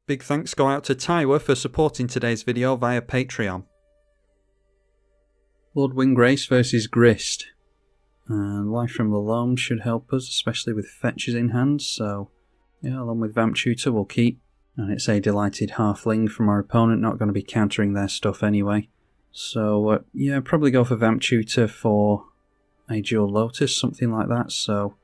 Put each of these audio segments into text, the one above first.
Big thanks go out to Tywa for supporting today's video via Patreon. Lord Windgrace versus Grist. Life from the Loam should help us, especially with fetches in hand, so yeah, along with Vamp Tutor we'll keep. And it's a Delighted Halfling from our opponent, not going to be countering their stuff anyway. So yeah, probably go for Vamp Tutor for a Dual Lotus, something like that, so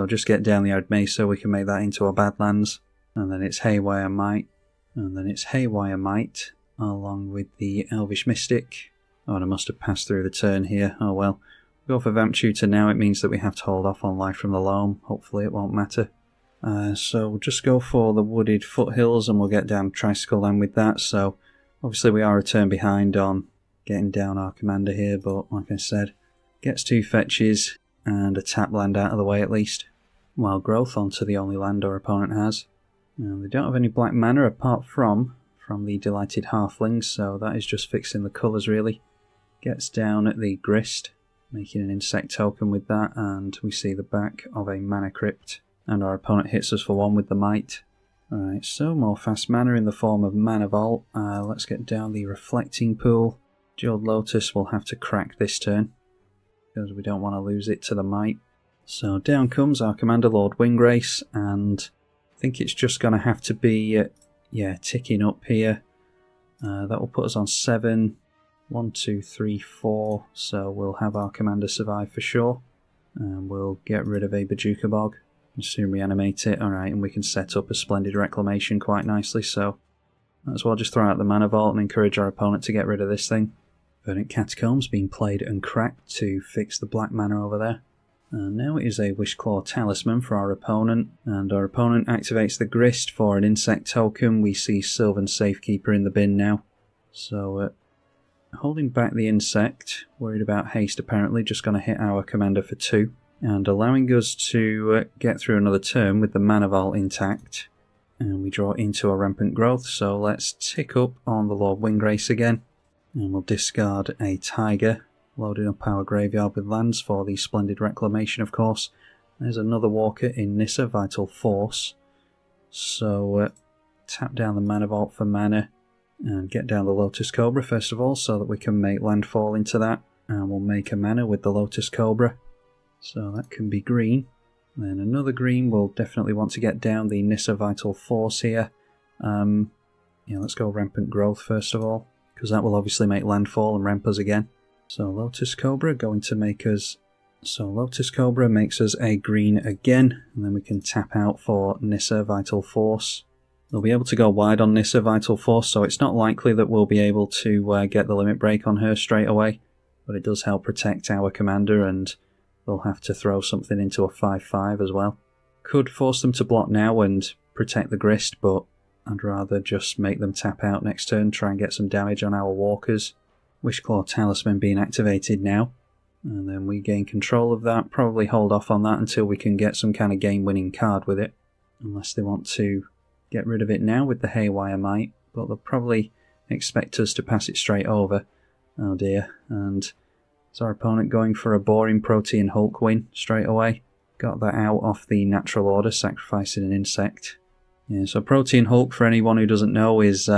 just get down the Arid Mesa, we can make that into our Badlands. And then it's Haywire Might, and then it's Haywire Might, along with the Elvish Mystic. Oh, and I must have passed through the turn here, oh well. Go for Vamp Tutor now, it means that we have to hold off on Life from the Loam, hopefully it won't matter. So we'll just go for the Wooded Foothills and we'll get down Tricycle Land with that, so obviously we are a turn behind on getting down our commander here, but like I said, gets 2 fetches and a tap land out of the way at least. Wild Growth onto the only land our opponent has. And they don't have any black mana apart from the Delighted Halflings, so that is just fixing the colours really. Gets down at the Grist, making an insect token with that, and we see the back of a Mana Crypt. And our opponent hits us for 1 with the Might. Alright, so more fast mana in the form of Mana Vault. Let's get down the Reflecting Pool. Jeweled Lotus will have to crack this turn, because we don't want to lose it to the Might. So down comes our commander Lord Windgrace, and I think it's just going to have to be, ticking up here. That will put us on 7. 1, 2, 3, 4, so we'll have our commander survive for sure. And we'll get rid of a Bajuka Bog and soon reanimate it. Alright, and we can set up a Splendid Reclamation quite nicely, so might as well just throw out the Mana Vault and encourage our opponent to get rid of this thing. Verdant Catacombs being played and cracked to fix the black mana over there. And now it is a Wishclaw Talisman for our opponent, and our opponent activates the Grist for an insect token. We see Sylvan Safekeeper in the bin now. So holding back the insect, worried about haste apparently, just going to hit our commander for 2. And allowing us to get through another turn with the Mana Vault intact. And we draw into a Rampant Growth, so let's tick up on the Lord Windgrace again. And we'll discard a Tiger, loading up our graveyard with lands for the Splendid Reclamation of course. There's another Walker in Nissa, Vital Force. So tap down the Mana Vault for mana. And get down the Lotus Cobra first of all, so that we can make landfall into that. And we'll make a mana with the Lotus Cobra. So that can be green. Then another green, we'll definitely want to get down the Nissa Vital Force here. Let's go Rampant Growth first of all, because that will obviously make landfall and ramp us again. So Lotus Cobra going to make us... So Lotus Cobra makes us a green again, and then we can tap out for Nissa Vital Force. We'll be able to go wide on Nissa Vital Force, so it's not likely that we'll be able to get the limit break on her straight away, but it does help protect our commander, and we'll have to throw something into a 5-5 as well. Could force them to block now and protect the Grist, but I'd rather just make them tap out next turn, try and get some damage on our walkers. Wishclaw Talisman being activated now, and then we gain control of that, probably hold off on that until we can get some kind of game-winning card with it, unless they want to get rid of it now with the Haywire Might, but they'll probably expect us to pass it straight over. Oh dear, and is our opponent going for a boring Protean Hulk win straight away? Got that out off the natural order, sacrificing an insect. Yeah, so Protean Hulk, for anyone who doesn't know, is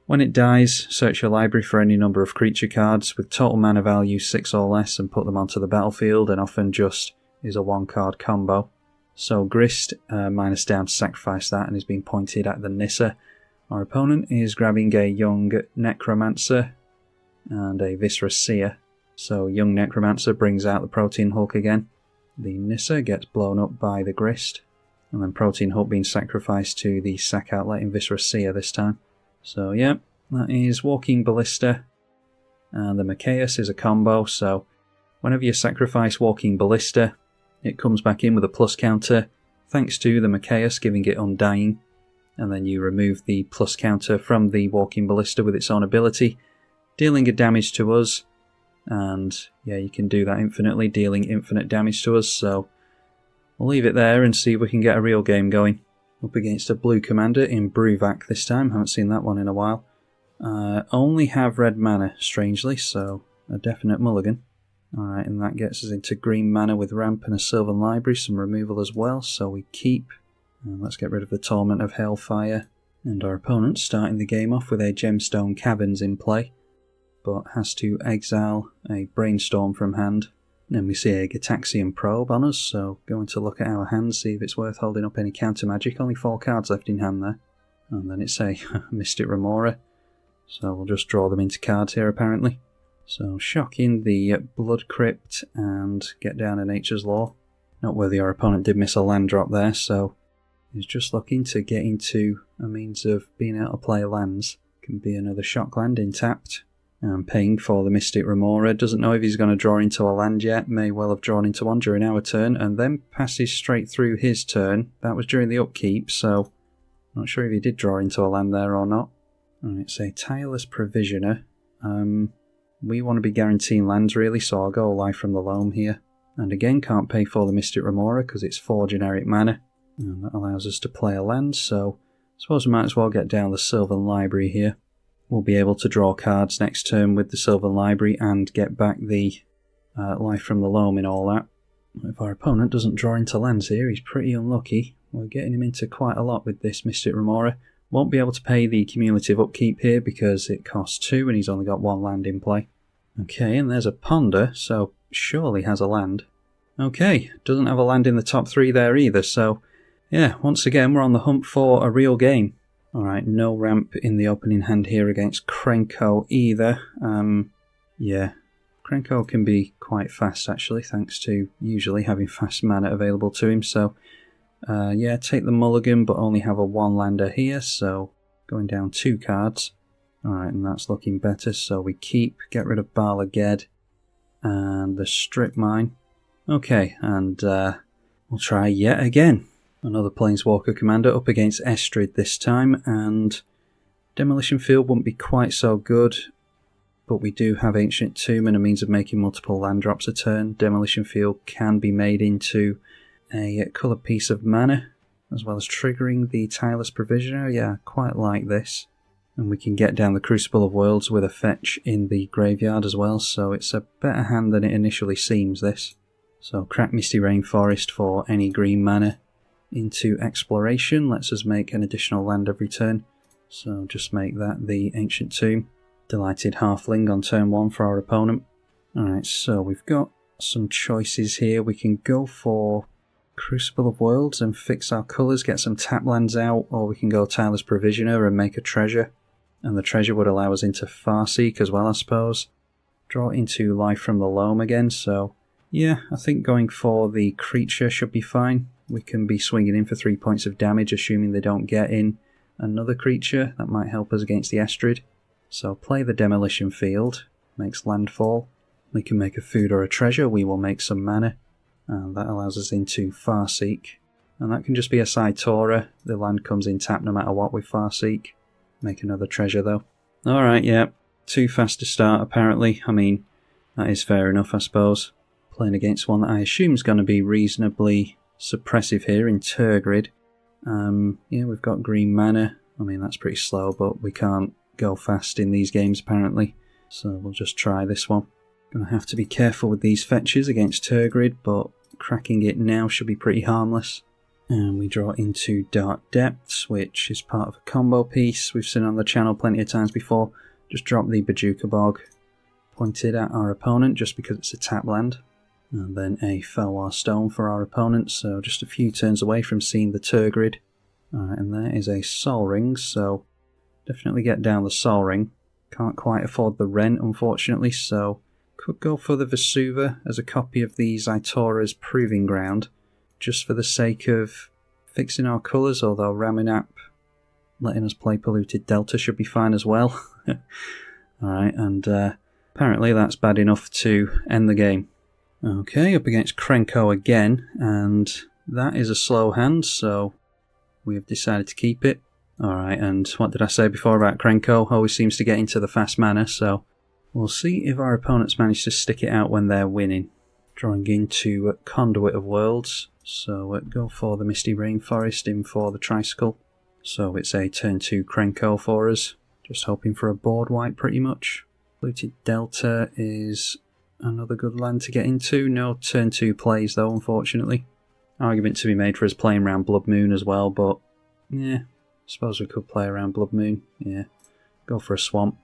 when it dies, search your library for any number of creature cards with total mana value 6 or less and put them onto the battlefield, and often just is a 1-card combo. So Grist minus down to sacrifice that and is being pointed at the Nissa. Our opponent is grabbing a Young Necromancer and a Viscera Seer. So Young Necromancer brings out the Protean Hulk again. The Nissa gets blown up by the Grist. And then Protean Hulk being sacrificed to the sack outlet in Viscera Seer this time. So yeah, that is Walking Ballista. And the Machias is a combo, so whenever you sacrifice Walking Ballista, it comes back in with a plus counter, thanks to the Machias giving it Undying. And then you remove the plus counter from the Walking Ballista with its own ability, dealing a damage to us. And yeah, you can do that infinitely, dealing infinite damage to us, so we'll leave it there and see if we can get a real game going. Up against a blue commander in Bruvac this time, haven't seen that one in a while. Only have red mana, strangely, so a definite mulligan. Alright, and that gets us into green mana with ramp and a Sylvan Library, some removal as well, so we keep. And let's get rid of the Torment of Hellfire. And our opponent starting the game off with a Gemstone Caverns in play, but has to exile a Brainstorm from hand. Then we see a Gitaxian Probe on us, so going to look at our hands, see if it's worth holding up any counter magic. Only 4 cards left in hand there. And then it's a Mystic Remora, so we'll just draw them into cards here apparently. So shocking the Blood Crypt and get down a Nature's Law. Noteworthy our opponent did miss a land drop there, so he's just looking to get into a means of being able to play lands. Can be another shock land tapped. And paying for the Mystic Remora. Doesn't know if he's going to draw into a land yet. May well have drawn into one during our turn and then passes straight through his turn. That was during the upkeep, so not sure if he did draw into a land there or not. Alright, it's a Tireless Provisioner. We want to be guaranteeing lands really, so I'll go Life from the Loam here. And again, can't pay for the Mystic Remora because it's 4 generic mana. And that allows us to play a land, so I suppose we might as well get down the Sylvan Library here. We'll be able to draw cards next turn with the Sylvan Library and get back the Life from the Loam and all that. If our opponent doesn't draw into lands here, he's pretty unlucky. We're getting him into quite a lot with this Mystic Remora. Won't be able to pay the cumulative upkeep here because it costs 2 and he's only got 1 land in play. Okay, and there's a Ponder, so surely has a land. Okay, doesn't have a land in the top 3 there either, so yeah, once again we're on the hunt for a real game. Alright, no ramp in the opening hand here against Krenko either. Yeah, Krenko can be quite fast actually, thanks to usually having fast mana available to him. So, yeah, take the mulligan but only have a 1-lander here, so going down 2 cards. Alright, and that's looking better, so we keep, get rid of Bala Ged and the Strip Mine. Okay, and we'll try yet again. Another Planeswalker Commander up against Astrid this time, and Demolition Field wouldn't be quite so good, but we do have Ancient Tomb and a means of making multiple land drops a turn. Demolition Field can be made into a coloured piece of mana, as well as triggering the Tireless Provisioner. Yeah, quite like this. And we can get down the Crucible of Worlds with a fetch in the graveyard as well, so it's a better hand than it initially seems, this. So crack Misty Rainforest for any green mana into Exploration, lets us make an additional land every turn, so just make that the Ancient Tomb. Delighted Halfling on turn 1 for our opponent. Alright, so we've got some choices here. We can go for Crucible of Worlds and fix our colours, get some tap lands out, or we can go Tireless Provisioner and make a treasure, and the treasure would allow us into Farseek as well, I suppose. Draw into Life from the Loam again, so yeah, I think going for the creature should be fine. We can be swinging in for 3 points of damage, assuming they don't get in another creature. That might help us against the Astrid. So play the Demolition Field, makes landfall. We can make a food or a treasure, we will make some mana. And that allows us into Farseek. And that can just be a Saitora. The land comes in tap no matter what with Farseek. Make another treasure though. Alright, yeah. Too fast to start apparently. I mean, that is fair enough I suppose. Playing against one that I assume is going to be reasonably suppressive here in Turgrid. Yeah, we've got green mana. I mean, that's pretty slow, but we can't go fast in these games apparently. So we'll just try this one. Gonna have to be careful with these fetches against Turgrid, but cracking it now should be pretty harmless. And we draw into Dark Depths, which is part of a combo piece we've seen on the channel plenty of times before. Just drop the Bajuka Bog pointed at our opponent just because it's a tap land. And then a Felwar Stone for our opponent, so just a few turns away from seeing the Turgrid. Alright, and there is a Sol Ring, so definitely get down the Sol Ring. Can't quite afford the rent, unfortunately, so could go for the Vesuva as a copy of the Zaitora's Proving Ground, just for the sake of fixing our colours, although Ramunap letting us play Polluted Delta should be fine as well. Alright, and apparently that's bad enough to end the game. Okay, up against Krenko again, and that is a slow hand, so we have decided to keep it. Alright, and what did I say before about Krenko? Always seems to get into the fast mana, so we'll see if our opponents manage to stick it out when they're winning. Drawing into Conduit of Worlds, so go for the Misty Rainforest in for the Tricycle. So it's a turn 2 Krenko for us, just hoping for a board wipe pretty much. Polluted Delta is another good land to get into. No turn 2 plays though, unfortunately. Argument to be made for us playing around Blood Moon as well, but yeah, Suppose we could play around Blood Moon. Yeah, go for a swamp.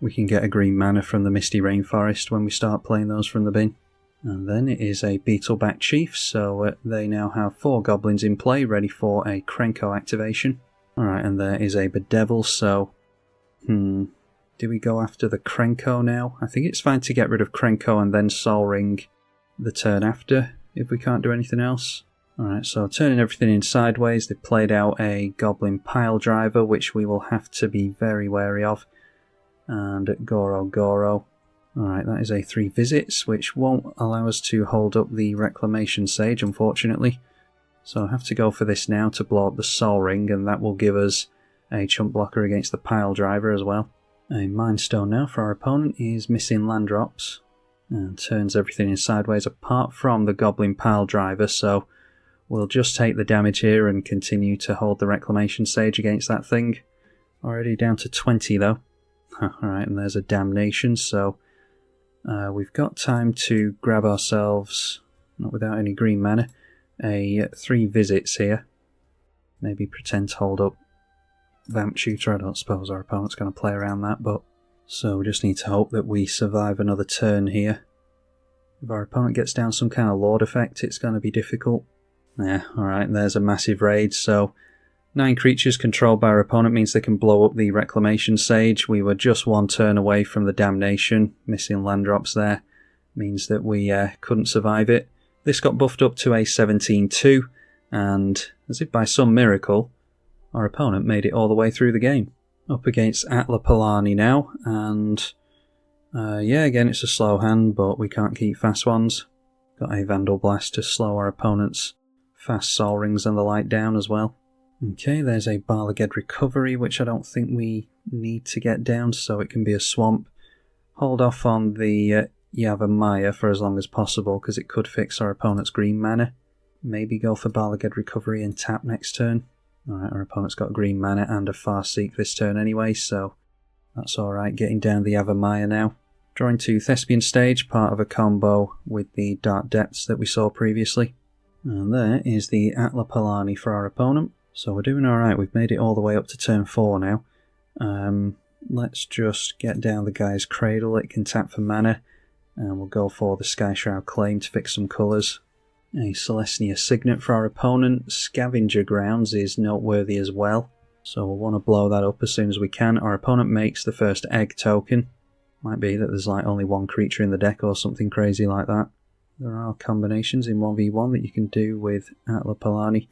We can get a green mana from the Misty Rainforest when we start playing those from the bin. And then it is a Beetleback Chief, so they now have 4 goblins in play, ready for a Krenko activation. Alright, and there is a Bedevil, so... do we go after the Krenko now? I think it's fine to get rid of Krenko and then Sol Ring the turn after, if we can't do anything else. Alright, so turning everything in sideways, they played out a Goblin Pile Driver, which we will have to be very wary of. And Goro Goro. Alright, that is a 3 visits, which won't allow us to hold up the Reclamation Sage, unfortunately. So I have to go for this now to blow up the Sol Ring, and that will give us a chump blocker against the Pile Driver as well. A Mind Stone now for our opponent is missing land drops, and turns everything in sideways apart from the Goblin Pile Driver, so we'll just take the damage here and continue to hold the Reclamation Sage against that thing. Already down to 20 though. Alright, and there's a Damnation, so we've got time to grab ourselves, not without any green mana, a 3 visits here. Maybe pretend to hold up Vamp Tutor. I don't suppose our opponent's going to play around that, but so we just need to hope that we survive another turn here. If our opponent gets down some kind of Lord effect, it's going to be difficult. Yeah, alright, there's a massive raid, so 9 creatures controlled by our opponent means they can blow up the Reclamation Sage. We were just 1 turn away from the Damnation. Missing land drops there means that we couldn't survive it. This got buffed up to a 17-2, and as if by some miracle, our opponent made it all the way through the game. Up against Atla Palani now, and yeah, again it's a slow hand, but we can't keep fast ones. Got a Vandal Blast to slow our opponent's fast Sol Rings and the like down as well. Okay, there's a Barlaged Recovery, which I don't think we need to get down, so it can be a swamp. Hold off on the Yavimaya for as long as possible, because it could fix our opponent's green mana. Maybe go for Barlaged Recovery and tap next turn. Alright, our opponent's got green mana and a Farseek this turn anyway, so that's alright. Getting down the Yavimaya now. Drawing to Thespian Stage, part of a combo with the Dark Depths that we saw previously. And there is the Atla Palani for our opponent. So we're doing alright, we've made it all the way up to turn 4 now. Let's just get down the guy's Cradle, it can tap for mana, and we'll go for the Skyshroud Claim to fix some colours. A Celestia Signet for our opponent. Scavenger Grounds is noteworthy as well, so we'll want to blow that up as soon as we can. Our opponent makes the first egg token. Might be that there's like only 1 creature in the deck or something crazy like that. There are combinations in 1v1 that you can do with Atla Palani.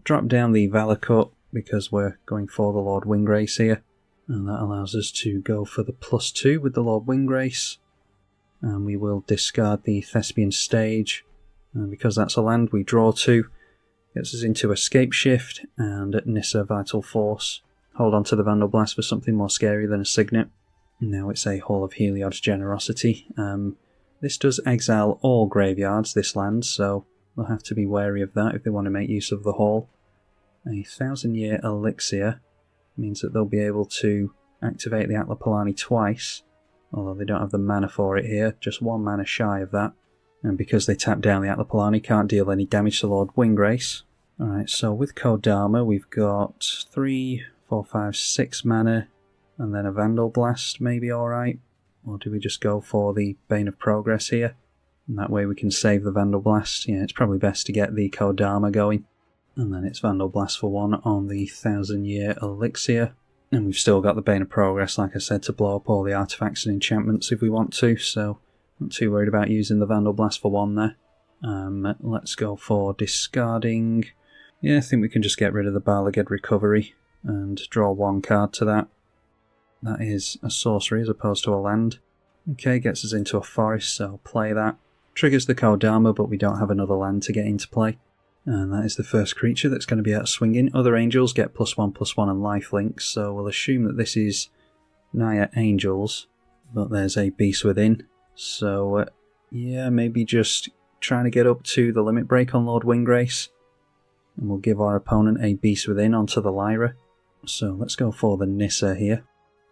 Drop down the Valakut because we're going for the Lord Windgrace here, and that allows us to go for the +2 with the Lord Windgrace, and we will discard the Thespian Stage, and because that's a land we draw 2, gets us into Escape Shift and Nissa Vital Force. Hold on to the Vandal Blast for something more scary than a Signet. Now it's a Hall of Heliod's Generosity. This does exile all graveyards, this land, so they'll have to be wary of that if they want to make use of the Hall. A 1000-year Elixir means that they'll be able to activate the Atla Palani twice, although they don't have the mana for it here, just 1 mana shy of that. And because they tap down the Atla Palani, can't deal any damage to Lord Windgrace. Alright, so with Kodama we've got 3, 4, 5, 6 mana, and then a Vandal Blast may be alright. Or do we just go for the Bane of Progress here? And that way we can save the Vandal Blast. Yeah, it's probably best to get the Kodama going. And then it's Vandal Blast for 1 on the 1000-year Elixir. And we've still got the Bane of Progress, like I said, to blow up all the artifacts and enchantments if we want to, so not too worried about using the Vandal Blast for 1 there. Let's go for discarding. Yeah, I think we can just get rid of the Barlaged Recovery and draw 1 card to that. That is a sorcery as opposed to a land. Okay, gets us into a forest, so play that. Triggers the Kodama, but we don't have another land to get into play. And that is the first creature that's going to be out swinging. Other angels get +1/+1 and lifelink, so we'll assume that this is Naya Angels, but there's a Beast Within. So, yeah, maybe just trying to get up to the limit break on Lord Windgrace. And we'll give our opponent a Beast Within onto the Lyra. So let's go for the Nissa here.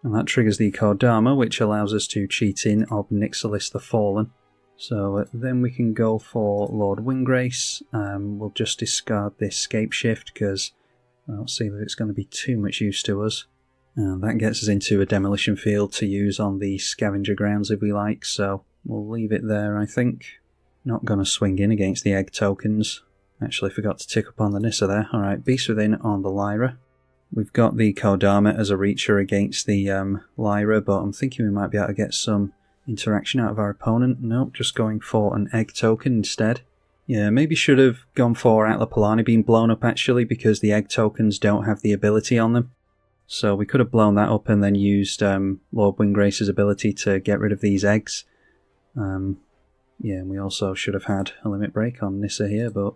And that triggers the Kodama, which allows us to cheat in Ob Nixilis the Fallen. So then we can go for Lord Windgrace. We'll just discard this Escape Shift because I don't see that it's going to be too much use to us. And that gets us into a demolition field to use on the scavenger grounds if we like, so we'll leave it there, I think. Not going to swing in against the egg tokens. Actually forgot to tick up on the Nissa there. Alright, Beast Within on the Lyra. We've got the Kodama as a reacher against the Lyra, but I'm thinking we might be able to get some interaction out of our opponent. Nope, just going for an egg token instead. Yeah, maybe should have gone for Atla Palani being blown up actually, because the egg tokens don't have the ability on them. So we could have blown that up and then used Lord Windgrace's ability to get rid of these eggs. Yeah, and we also should have had a limit break on Nissa here, but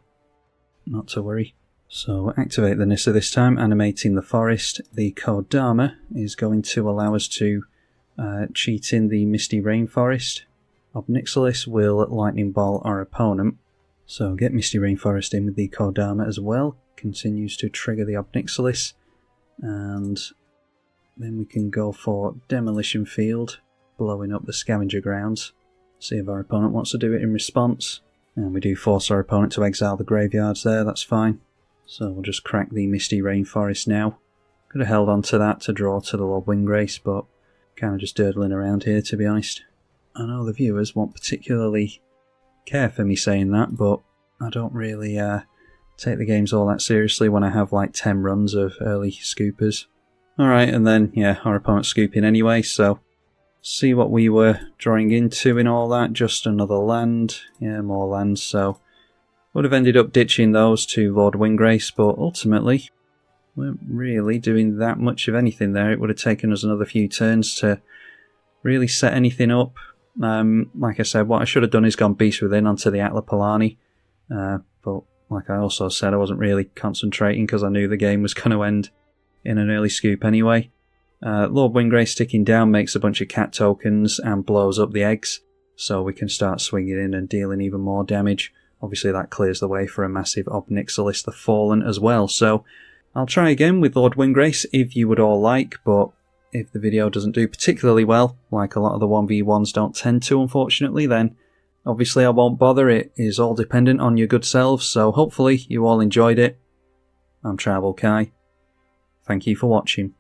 not to worry. So activate the Nissa this time, animating the forest. The Kodama is going to allow us to cheat in the Misty Rainforest. Obnixilis will Lightning Ball our opponent. So get Misty Rainforest in with the Kodama as well. Continues to trigger the Obnixilis. And then we can go for Demolition Field, blowing up the scavenger grounds. See if our opponent wants to do it in response. And we do force our opponent to exile the graveyards there, that's fine. So we'll just crack the Misty Rainforest now. Could have held on to that to draw to the Lord Windgrace, but kind of just durdling around here to be honest. I know the viewers won't particularly care for me saying that, but I don't really take the games all that seriously when I have like 10 runs of early scoopers. Alright, and then yeah, our opponent's scooping anyway, so see what we were drawing into in all that. Just another land. Yeah, more lands, so would have ended up ditching those to Lord Windgrace, but ultimately weren't really doing that much of anything there. It would have taken us another few turns to really set anything up. Like I said, what I should have done is gone Beast Within onto the Atla Palani, but like I also said, I wasn't really concentrating because I knew the game was going to end in an early scoop anyway. Lord Windgrace sticking down makes a bunch of cat tokens and blows up the eggs, so we can start swinging in and dealing even more damage. Obviously that clears the way for a massive Obnixilis the Fallen as well, so I'll try again with Lord Windgrace if you would all like, but if the video doesn't do particularly well, like a lot of the 1v1s don't tend to unfortunately, then obviously I won't bother. It is all dependent on your good selves, so hopefully you all enjoyed it. I'm Tribalkai. Thank you for watching.